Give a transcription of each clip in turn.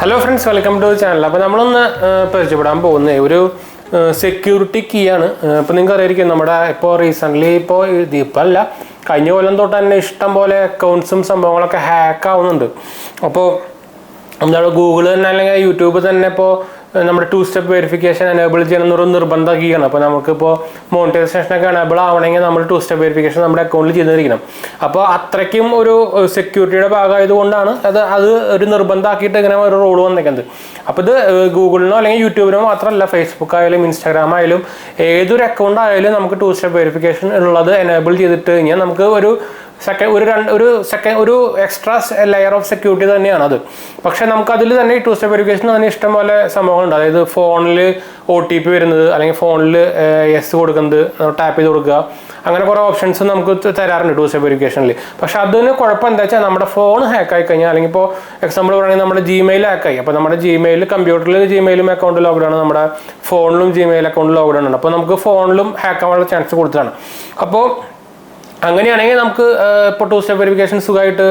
Hello friends, welcome to the channel. അപ്പോൾ നമ്മളൊന്ന് പരിചയപ്പെടാൻ പോകുന്നത് ഒരു സെക്യൂരിറ്റി കീ ആണ്. അപ്പോൾ നിങ്ങൾക്ക് അറിയായിരിക്കും നമ്മുടെ ഇപ്പോൾ റീസെൻ്റ്ലി ഇപ്പോൾ അല്ല കഴിഞ്ഞ കൊല്ലം തൊട്ട് തന്നെ ഇഷ്ടം പോലെ അക്കൗണ്ട്സും സംഭവങ്ങളൊക്കെ ഹാക്ക് ആവുന്നുണ്ട്. അപ്പോൾ എന്താണ് ഗൂഗിൾ തന്നെ അല്ലെങ്കിൽ യൂട്യൂബ് തന്നെ ഇപ്പോൾ നമ്മുടെ 2-step വെരിഫിക്കേഷൻ എനേബിൾ ചെയ്യണമെന്നൊരു നിർബന്ധമാക്കിയാണ്. അപ്പോൾ നമുക്കിപ്പോൾ മോണിറ്റൈസേഷനൊക്കെ എനേബിൾ ആവണമെങ്കിൽ നമ്മൾ 2-step വെരിഫിക്കേഷൻ നമ്മുടെ അക്കൗണ്ടിൽ ചെയ്തിരിക്കണം. അപ്പോൾ അത്രയ്ക്കും ഒരു സെക്യൂരിറ്റിയുടെ ഭാഗമായതുകൊണ്ടാണ് അത് ഒരു നിർബന്ധമാക്കിയിട്ട് ഇങ്ങനെ ഒരു റോൾ വന്നേക്കുന്നത്. അപ്പോൾ ഇത് ഗൂഗിളിനോ അല്ലെങ്കിൽ യൂട്യൂബിനോ മാത്രമല്ല, ഫേസ്ബുക്ക് ആയാലും ഇൻസ്റ്റാഗ്രാം ആയാലും ഏതൊരു അക്കൗണ്ട് ആയാലും നമുക്ക് 2-step വെരിഫിക്കേഷൻ ഉള്ളത് എനേബിൾ ചെയ്തിട്ട് കഴിഞ്ഞാൽ നമുക്ക് ഒരു എക്സ്ട്രാ ലെയർ ഓഫ് സെക്യൂരിറ്റി തന്നെയാണ് അത്. പക്ഷേ നമുക്കതിൽ തന്നെ ഈ 2-step വെരിഫിക്കേഷൻ തന്നെ ഇഷ്ടംപോലെ സംഭവങ്ങളുണ്ട്. അതായത് ഫോണിൽ OTP വരുന്നത്, അല്ലെങ്കിൽ ഫോണിൽ യെസ് കൊടുക്കുന്നത്, ടാപ്പ് ചെയ്ത് കൊടുക്കുക, അങ്ങനെ കുറേ ഓപ്ഷൻസ് നമുക്ക് തരാറുണ്ട് 2-step വെരിഫിക്കേഷനിൽ. പക്ഷേ അതിന് കുഴപ്പം എന്താ വെച്ചാൽ നമ്മുടെ ഫോൺ ഹാക്ക് ആയി കഴിഞ്ഞാൽ, അല്ലെങ്കിൽ ഇപ്പോൾ എക്സാമ്പിൾ പറയുകയാണെങ്കിൽ നമ്മുടെ ജിമെയിൽ ഹാക്കായി, അപ്പോൾ നമ്മുടെ ജിമെയിൽ കമ്പ്യൂട്ടറിൽ ജിമെയിലും അക്കൗണ്ട് ലോക്ക്ഡൗൺ, നമ്മുടെ ഫോണിലും ജിമെയിൽ അക്കൗണ്ട് ലോക്ക്ഡൗൺ ആണ്. അപ്പോൾ നമുക്ക് ഫോണിലും ഹാക്ക് ആവാനുള്ള ചാൻസ് കൊടുത്തതാണ്. അപ്പോൾ അങ്ങനെയാണെങ്കിൽ നമുക്ക് ഇപ്പോൾ 2-step വെരിഫിക്കേഷൻ സുഖമായിട്ട്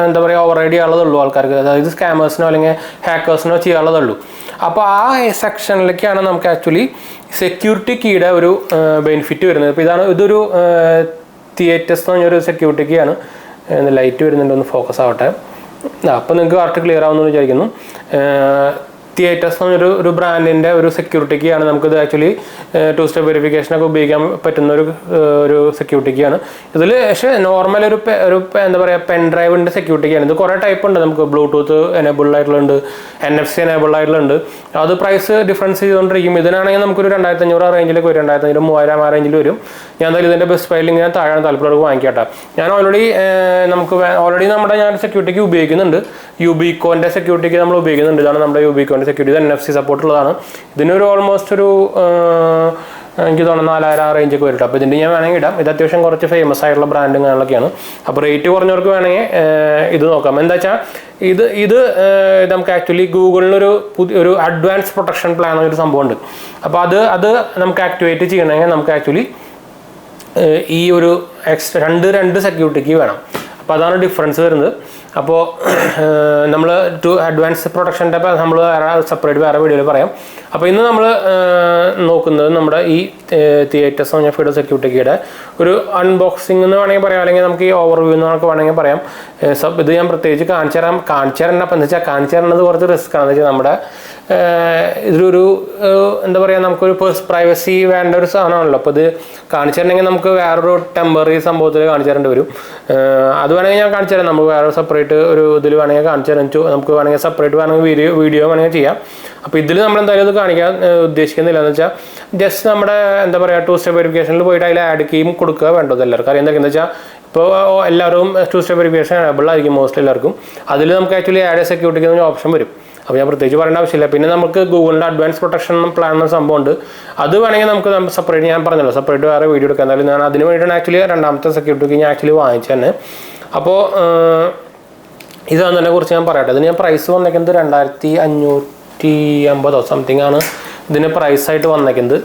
എന്താ പറയുക ഓവർറൈഡ് ചെയ്യാനുള്ളതുള്ളൂ ആൾക്കാർക്ക്, അതായത് സ്കാമേഴ്സിനോ അല്ലെങ്കിൽ ഹാക്കേഴ്സിനോ ചെയ്യാനുള്ളതുള്ളൂ. അപ്പോൾ ആ സെക്ഷനിലേക്കാണ് നമുക്ക് ആക്ച്വലി സെക്യൂരിറ്റി കീയുടെ ഒരു ബെനിഫിറ്റ് വരുന്നത്. ഇപ്പോൾ ഇതൊരു Thetis എന്ന് പറഞ്ഞൊരു സെക്യൂരിറ്റി കീ ആണ്. ലൈറ്റ് വരുന്നുണ്ട്, ഒന്ന് ഫോക്കസ് ആവട്ടെ. അപ്പോൾ നിങ്ങൾക്ക് കറക്റ്റ് ക്ലിയർ ആവുമെന്ന് വിചാരിക്കുന്നു. Thetis എന്ന് പറഞ്ഞൊരു ബ്രാൻഡിൻ്റെ ഒരു സെക്യൂരിറ്റി കീ ആണ്. നമുക്കിത് ആക്ച്വലി 2-step വെരിഫിക്കേഷനൊക്കെ ഉപയോഗിക്കാൻ പറ്റുന്ന ഒരു സെക്യൂരിറ്റി കീ ആണ്. ഇതിൽ പക്ഷേ നോർമൽ ഒരു എന്താ പറയുക പെൻ ഡ്രൈവിൻ്റെ സെക്യൂരിറ്റി കീ ആണ്. ഇത് കുറേ ടൈപ്പ് ഉണ്ട്. നമുക്ക് ബ്ലൂടൂത്ത് എനേബിൾഡ് ആയിട്ടുള്ളത്, NFC എനേബിൾഡ് ആയിട്ടുള്ളത്. അത് പ്രൈസ് ഡിഫറൻസ് ചെയ്തുകൊണ്ടിരിക്കും. ഇതിനാണെങ്കിൽ നമുക്കൊരു 2500 റേഞ്ചിലേക്ക് വരും, 2500 3000 ആ റേഞ്ചിൽ വരും. ഞാൻ എന്തായാലും ഇതിൻ്റെ ബെസ്റ്റ് പ്രൈസിൽ ഞാൻ താഴെ താല്പര്യമുള്ളവർക്ക് വാങ്ങിക്കട്ടെ. ഞാൻ ഓൾറെഡി ഞാൻ സെക്യൂരിറ്റിക്ക് ഉപയോഗിക്കുന്നുണ്ട്. 𝘄𝑝𝘁𝗀 സെക്യൂരിറ്റിക്ക് നമ്മൾ ഉപയോഗിക്കുന്നുണ്ട്. ഇതാണ് നമ്മുടെ 𝘄𝑝𝘁𝗀 സെക്യൂരിറ്റി. NFC സപ്പോർട്ടുള്ളതാണ്. ഇതിനൊരു ഓൾമോസ്റ്റ് എനിക്ക് തോന്നുന്നു 4000 ആ റേഞ്ചൊക്കെ വരും. അപ്പോൾ ഇതിൻ്റെ ഞാൻ വേണമെങ്കിൽ ഇടാം. ഇത് അത്യാവശ്യം കുറച്ച് ഫേമസ് ആയിട്ടുള്ള ബ്രാൻഡും കാര്യങ്ങളൊക്കെയാണ്. അപ്പോൾ റേറ്റ് കുറഞ്ഞവർക്ക് വേണമെങ്കിൽ ഇത് നോക്കാം. എന്താ വെച്ചാൽ ഇത് നമുക്ക് ആക്ച്വലി ഗൂഗിളിനൊരു ഒരു അഡ്വാൻസ് പ്രൊട്ടക്ഷൻ പ്ലാൻ എന്നൊരു സംഭവമുണ്ട്. അപ്പോൾ അത് നമുക്ക് ആക്ടിവേറ്റ് ചെയ്യണമെങ്കിൽ നമുക്ക് ആക്ച്വലി ഈ ഒരു രണ്ട് സെക്യൂരിറ്റിക്ക് വേണം. അപ്പോൾ അതാണ് ഡിഫറൻസ് വരുന്നത്. അപ്പോൾ നമ്മൾ അഡ്വാൻസ് പ്രൊട്ടക്ഷൻ്റെ നമ്മൾ സെപ്പറേറ്റ് വേറെ വീഡിയോയിൽ പറയാം. അപ്പോൾ ഇന്ന് നമ്മൾ നോക്കുന്നത് നമ്മുടെ ഈ Thetis എന്ന് പറഞ്ഞ സെക്യൂരിറ്റിയുടെ ഒരു അൺബോക്സിംഗ് എന്ന് വേണമെങ്കിൽ പറയാം, അല്ലെങ്കിൽ നമുക്ക് ഈ ഓവർവ്യൂ എന്നൊക്കെ വേണമെങ്കിൽ പറയാം. ഇത് ഞാൻ പ്രത്യേകിച്ച് കാണിച്ചു തരണം. അപ്പം എന്താ വെച്ചാൽ കാണിച്ചു തരുന്നത് കുറച്ച് റിസ്ക് ആണെന്ന് വെച്ചാൽ നമ്മുടെ ഇതൊരു എന്താ പറയുക നമുക്കൊരു പ്രൈവസി വേണ്ട ഒരു സാധനമാണല്ലോ. അപ്പോൾ ഇത് കാണിച്ചു തരണമെങ്കിൽ നമുക്ക് വേറൊരു ടെമ്പററി സംഭവത്തിൽ കാണിച്ചു തരേണ്ടി വരും. അത് വേണമെങ്കിൽ ഞാൻ കാണിച്ചു തരാം. നമുക്ക് വേറെ സെപ്പറേറ്റ് ഒരു ഇതിൽ വേണമെങ്കിൽ കാണിച്ചു തരാൻ നമുക്ക് വേണമെങ്കിൽ സെപ്പറേറ്റ് വേണമെങ്കിൽ വീഡിയോ വേണമെങ്കിൽ ചെയ്യാം. അപ്പോൾ ഇതിൽ നമ്മൾ എന്തായാലും ഇത് കാണിക്കാൻ ഉദ്ദേശിക്കുന്നില്ല. എന്ന് വെച്ചാൽ ജസ്റ്റ് നമ്മുടെ എന്താ പറയുക 2-step വെരിഫിക്കേഷനിൽ പോയിട്ട് അതിൽ ആഡ് കീയും കൊടുക്കുക വേണ്ടത് എല്ലാവർക്കും അറിയാം. എന്താ വെച്ചാൽ ഇപ്പോൾ എല്ലാവരും 2-step വെരിഫിക്കേഷൻ എനേബിൾ ആയിരിക്കും മോസ്റ്റ് എല്ലാവർക്കും. അതിൽ നമുക്ക് ആക്ച്വലി ആഡ് സെക്യൂരിറ്റിക്ക് എന്നൊരു ഓപ്ഷൻ വരും. അപ്പോൾ ഞാൻ പ്രത്യേകിച്ച് പറയേണ്ട ആവശ്യമില്ല. പിന്നെ നമുക്ക് ഗൂഗിളിൻ്റെ അഡ്വാൻസ് പ്രൊട്ടക്ഷൻ പ്ലാൻ എന്ന സംഭവമുണ്ട്. അത് വേണമെങ്കിൽ നമുക്ക് സെപ്പറേറ്റ് ഞാൻ പറഞ്ഞല്ലോ സെപ്പറേറ്റ് വേറെ വീഡിയോ എടുക്കാൻ. എന്തായാലും ഞാൻ അതിന് വേണ്ടിയിട്ടാണ് ആക്ച്വലി രണ്ടാമത്തെ സെക്യൂരിറ്റിക്ക് ഞാൻ ആക്ച്വലി വാങ്ങിച്ചു തന്നെ. അപ്പോൾ ഇതാണ് കുറിച്ച് ഞാൻ പറയട്ടെ. ഇതിന് ഞാൻ പ്രൈസ് വന്നേക്കുന്നത് 2550 സംതിങ് ആണ് ഇതിന് പ്രൈസായിട്ട് വന്നേക്കുന്നത്.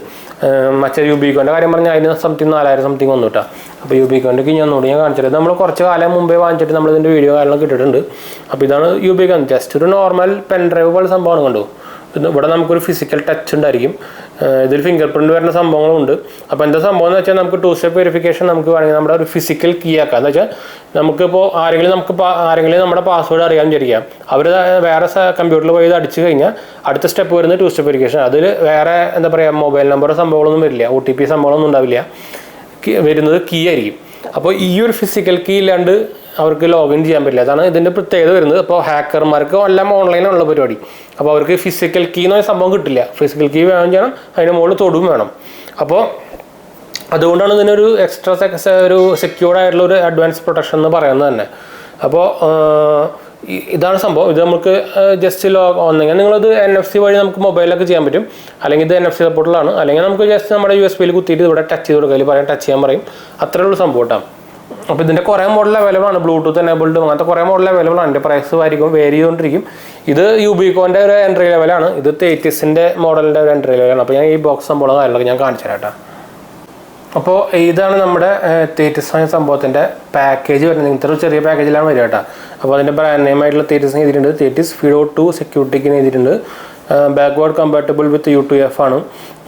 മറ്റേ 𝘄𝑝𝘁𝗀 കാര്യം പറഞ്ഞാൽ അതിന് സംതിങ് 4000 സംതിങ് വന്നു കേട്ടോ. അപ്പോൾ 𝘄𝑝𝘁𝗀 ഞാൻ കാണിച്ചത് നമ്മൾ കുറച്ച് കാലം മുമ്പേ വാങ്ങിച്ചിട്ട് നമ്മളിതിൻ്റെ വീഡിയോ കാര്യങ്ങളൊക്കെ ഇട്ടിട്ടുണ്ട്. അപ്പോൾ ഇതാണ് 𝘄𝑝𝘁𝗀. ജസ്റ്റ് ഒരു നോർമൽ പെൻ ഡ്രൈവ് പോലെ സംഭവമാണ്. കണ്ടു, ഇവിടെ നമുക്കൊരു ഫിസിക്കൽ ടച്ച് ഉണ്ടായിരിക്കും. ഇതിൽ ഫിംഗർ പ്രിൻറ്റ് വരുന്ന സംഭവങ്ങളുണ്ട്. അപ്പോൾ എന്താ സംഭവം എന്ന് വെച്ചാൽ നമുക്ക് 2-step വെരിഫിക്കേഷൻ നമുക്ക് വേണമെങ്കിൽ നമ്മുടെ ഒരു ഫിസിക്കൽ കീ ആക്കാം. എന്ന് വെച്ചാൽ നമുക്കിപ്പോൾ ആരെങ്കിലും നമ്മുടെ പാസ്വേഡ് അറിയാൻ വിചാരിക്കാം. അവർ വേറെ കമ്പ്യൂട്ടറിൽ പോയി ഇത് അടിച്ചു കഴിഞ്ഞാൽ അടുത്ത സ്റ്റെപ്പ് വരുന്നത് 2-step വെരിഫിക്കേഷൻ. അതിൽ വേറെ എന്താ പറയുക മൊബൈൽ നമ്പർ സംഭവങ്ങളൊന്നും വരില്ല, OTP സംഭവങ്ങളൊന്നും ഉണ്ടാവില്ല, വരുന്നത് കീ ആയിരിക്കും. അപ്പോൾ ഈ ഒരു ഫിസിക്കൽ കീ ഇല്ലാണ്ട് അവർക്ക് ലോഗിൻ ചെയ്യാൻ പറ്റില്ല. അതാണ് ഇതിൻ്റെ പ്രത്യേകത വരുന്നത്. അപ്പോൾ ഹാക്കർമാർക്ക് എല്ലാം ഓൺലൈനുള്ള പരിപാടി. അപ്പോൾ അവർക്ക് ഫിസിക്കൽ കീ എന്ന സംഭവം കിട്ടില്ല. ഫിസിക്കൽ കീ വേണം ചെയ്യണം, അതിന് മുകളിൽ തൊടും വേണം. അപ്പോൾ അതുകൊണ്ടാണ് ഇതിനൊരു എക്സ്ട്രാ ഒരു സെക്യൂർഡ് ആയിട്ടുള്ള ഒരു അഡ്വാൻസ് പ്രൊട്ടക്ഷൻ എന്ന് പറയുന്നത് തന്നെ. അപ്പോൾ ഇതാണ് സംഭവം. ഇത് നമുക്ക് ജസ്റ്റ് ഒന്നെങ്കിൽ നിങ്ങളത് NFC വഴി നമുക്ക് മൊബൈലൊക്കെ ചെയ്യാൻ പറ്റും, അല്ലെങ്കിൽ ഇത് NFC സപ്പോർട്ടിലാണ്, അല്ലെങ്കിൽ നമുക്ക് ജസ്റ്റ് നമ്മുടെ USB-യിൽ കുത്തിയിട്ട് ഇവിടെ ടച്ച് ചെയ്ത് കൊടുക്കുക, പറയാൻ ടച്ച് ചെയ്യാൻ പറയും. അത്രയുള്ള സംഭവം കേട്ടോ. അപ്പോൾ ഇതിൻ്റെ കുറേ മോഡൽ അവൈലബിൾ ആണ്, ബ്ലൂടൂത്ത് എനേബിൾഡ് അങ്ങനത്തെ കുറേ മോഡൽ അവൈലബിൾ ആണ്. എൻ്റെ പ്രൈസ് വേരി ചെയ്തുകൊണ്ടിരിക്കും. ഇത് 𝘄𝑝𝘁𝗀 ഒരു എൻട്രി ലെവലാണ്, ഇത് Thetisൻ്റെ മോഡലിൻ്റെ ഒരു എൻട്രി ലെവലാണ്. അപ്പോൾ ഞാൻ ഈ ബോക്സ് സംഭവം കാര്യങ്ങളൊക്കെ ഞാൻ കാണിച്ചു തരാം കേട്ടോ. അപ്പോൾ ഇതാണ് നമ്മുടെ തേറ്റിസ് സംഭവത്തിൻ്റെ പാക്കേജ് വരുന്നത്. ഇത്ര ചെറിയ പാക്കേജിലാണ് വരിക കേട്ടോ. അപ്പോൾ അതിൻ്റെ ബ്രാൻഡ് നെയിം ആയിട്ടുള്ള തേറ്റിസിന് എഴുതിയിട്ടുണ്ട്, തേറ്റിസ് 𝑓IDO2 സെക്യൂരിറ്റിക്ക് എഴുതിയിട്ടുണ്ട്. ബാക്ക്വേർഡ് കമ്പാറ്റബിൾ വിത്ത് U2F ആണ്.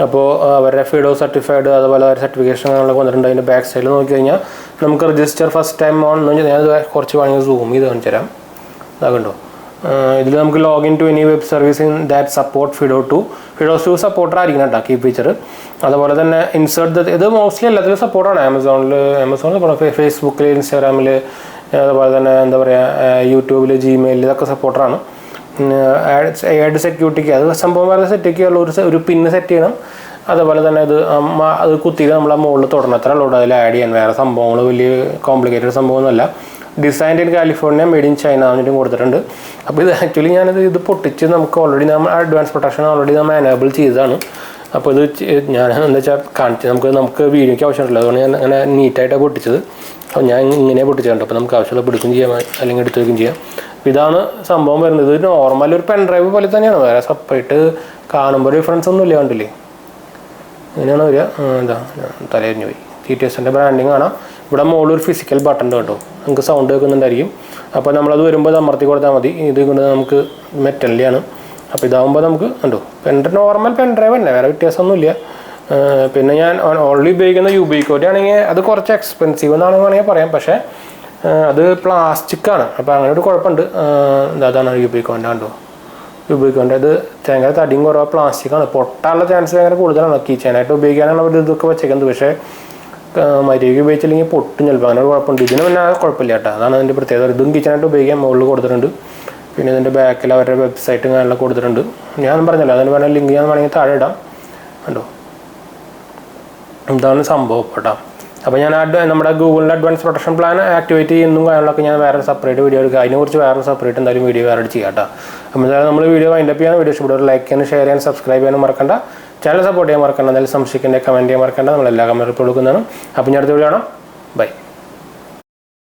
അപ്പോൾ അവരുടെ FIDO സർട്ടിഫൈഡ് അതുപോലെ അവരുടെ സർട്ടിഫിക്കേഷൻ നമ്മളൊക്കെ വന്നിട്ടുണ്ട്. അതിൻ്റെ ബാക്ക് സൈഡിൽ നോക്കി കഴിഞ്ഞാൽ നമുക്ക് രജിസ്റ്റർ ഫസ്റ്റ് ടൈം ഓൺ എന്ന് വെച്ചാൽ ഞാനത് കുറച്ച് വേണമെങ്കിൽ സൂം ചെയ്ത് കാണിച്ചു തരാം. അതാകണ്ടോ, ഇതിൽ നമുക്ക് login to any web service in that support FIDO2 supported ആയിരിക്കണം കേട്ടോ കീ ഫീച്ചർ. അതുപോലെ തന്നെ ഇൻസേർട്ട് ഇത് മോസ്റ്റ്ലി എല്ലാത്തിലും സപ്പോർട്ടാണ്. ആമസോണിൽ ഫേസ്ബുക്കിൽ, ഇൻസ്റ്റാഗ്രാമിൽ, അതുപോലെ തന്നെ എന്താ പറയുക യൂട്യൂബിൽ, ജിമെയിലിൽ ഇതൊക്കെ സപ്പോർട്ടറാണ്. ആഡ് സെക്യൂരിറ്റിക്ക് അത് സംഭവം വേറെ സെറ്റ് ചെയ്യാനുള്ള ഒരു പിന്ന് സെറ്റ് ചെയ്യണം. അതുപോലെ തന്നെ അത് കുത്തിയിട്ട് നമ്മളെ മുകളിൽ തുടരണം, അത്ര ഉള്ളൂ അതിൽ ആഡ് ചെയ്യാൻ. വേറെ സംഭവങ്ങൾ വലിയ കോംപ്ലിക്കേറ്റഡ് സംഭവമൊന്നുമല്ല. Designed in California, made in China എന്നിട്ടും കൊടുത്തിട്ടുണ്ട്. അപ്പോൾ ഇത് ആക്ച്വലി ഇത് പൊട്ടിച്ച് നമുക്ക് ഓൾറെഡി നമ്മൾ അഡ്വാൻസ് പ്രൊട്ടക്ഷൻ ഓൾറെഡി നമ്മൾ എനേബിൾ ചെയ്തതാണ്. അപ്പോൾ ഇത് ഞാൻ എന്താ വെച്ചാൽ കാണിച്ച് നമുക്ക് വീഡിയോയ്ക്ക് ആവശ്യമുണ്ടല്ലോ, അതുകൊണ്ട് ഞാൻ അങ്ങനെ നീറ്റായിട്ടാണ് പൊട്ടിച്ചത്. അപ്പോൾ ഞാൻ ഇങ്ങനെ പൊട്ടിച്ചിട്ടുണ്ട്. അപ്പോൾ നമുക്ക് ആവശ്യമുള്ള എടുക്കുകയും ചെയ്യാം, അല്ലെങ്കിൽ എടുത്ത് വയ്ക്കുകയും ചെയ്യാം. അപ്പോൾ ഇതാണ് സംഭവം വരുന്നത്. ഇത് നോർമൽ ഒരു പെൻ ഡ്രൈവ് പോലെ തന്നെയാണ്, വേറെ സെപ്പറേറ്റ് കാണുമ്പോൾ ഡിഫറൻസ് ഒന്നും ഇല്ല. കണ്ടില്ലേ, ഇങ്ങനെയാണ് വരിക. എന്താ തലയിരിഞ്ഞു പോയി. TTSൻ്റെ ബ്രാൻഡിങ് കാണാം. ഇവിടെ മുകളിൽ ഒരു ഫിസിക്കൽ ബട്ടൺ കേട്ടോ, നമുക്ക് സൗണ്ട് കേൾക്കുന്നുണ്ടായിരിക്കും. അപ്പോൾ നമ്മളത് വരുമ്പോൾ അമർത്തി കൊടുത്താൽ മതി. ഇത് കൊണ്ട് നമുക്ക് മെറ്റലിലാണ്. അപ്പോൾ ഇതാകുമ്പോൾ നമുക്ക് കണ്ടോ നോർമൽ പെൻ ഡ്രൈവ് തന്നെ, വേറെ വ്യത്യാസമൊന്നുമില്ല. പിന്നെ ഞാൻ ഓൾറെഡി ഉപയോഗിക്കുന്ന 𝑘𝑗𝑄𝑗𝑄 ആണെങ്കിൽ അത് കുറച്ച് എക്സ്പെൻസീവ് എന്നാണ് വേണമെങ്കിൽ പറയാം. പക്ഷേ അത് പ്ലാസ്റ്റിക്കാണ്. അപ്പോൾ അങ്ങനെ ഒരു കുഴപ്പമുണ്ട്. അതാണ് 𝑘𝑗𝑄𝑗𝑄 കണ്ടോ, 𝑘𝑗𝑄𝑗𝑄 ഇത് ഭയങ്കര തടിയും കുറവ്, പ്ലാസ്റ്റിക്കാണ്. പൊട്ടാനുള്ള ചാൻസ് ഭയങ്കര കൂടുതലാണ്. കീ ചെയിനായിട്ട് ഉപയോഗിക്കാനാണ് അവർ ഇതൊക്കെ വെച്ചേക്കുന്നത്. പക്ഷേ മര്യാദയ്ക്ക് ഉപയോഗിച്ചില്ലെങ്കിൽ പൊട്ടും ചിലപ്പോൾ, അങ്ങനെ ഒരു കുഴപ്പമുണ്ട്. ഇതിന് പിന്നെ കുഴപ്പമില്ല കേട്ടോ, അതാണ് അതിൻ്റെ പ്രത്യേകത. ഇതും കിച്ചനായിട്ട് ഉപയോഗിക്കാൻ മുകളിൽ കൊടുത്തിട്ടുണ്ട്. പിന്നെ ഇതിൻ്റെ ബാക്കിൽ അവരുടെ വെബ്സൈറ്റും കാര്യങ്ങളൊക്കെ കൊടുത്തിട്ടുണ്ട്. ഞാൻ പറഞ്ഞല്ലോ, അതിന് പറഞ്ഞ ലിങ്ക് ഞാൻ വേണമെങ്കിൽ താഴെ ഇടാം. കണ്ടോ, ഇതാണ് സംഭവം കേട്ടോ. അപ്പോൾ ഞാൻ നമ്മുടെ ഗൂഗിളിൻ്റെ അഡ്വാൻസ് പ്രൊട്ടക്ഷൻ പ്ലാൻ ആക്ടിവേറ്റ് ചെയ്യുന്നതും കാര്യങ്ങളൊക്കെ ഞാൻ വേറെ സെപ്പറേറ്റ് വീഡിയോ എടുക്കുക. അതിനെക്കുറിച്ച് വേറെ സെപ്പറേറ്റ് എന്തായാലും വീഡിയോ വേറെ ചെയ്യാം കേട്ടോ. അപ്പോൾ എന്തായാലും നമ്മൾ വീഡിയോ വൈൻഡപ്പ് ചെയ്യാൻ, വീഡിയോ ഇഷ്ടപ്പെടുക ലൈക്ക് ചെയ്യാനും ഷെയർ ചെയ്യാനും സബ്സ്ക്രൈബ് ചെയ്യാനും മറക്കണ്ട. ചാനൽ സപ്പോർട്ട് ചെയ്യാൻ മറക്കണ്ട. എന്തായാലും സംശയിക്കേണ്ട കമൻറ്റ് ചെയ്യാൻ മറക്കണ്ട. നമ്മളെല്ലാ കമൻറ്റ് റിപ്പോർട്ട് കൊടുക്കുന്നതാണ്. അപ്പോൾ ഞാൻ അടുത്ത വീഡിയോ കാണാം. ബൈ.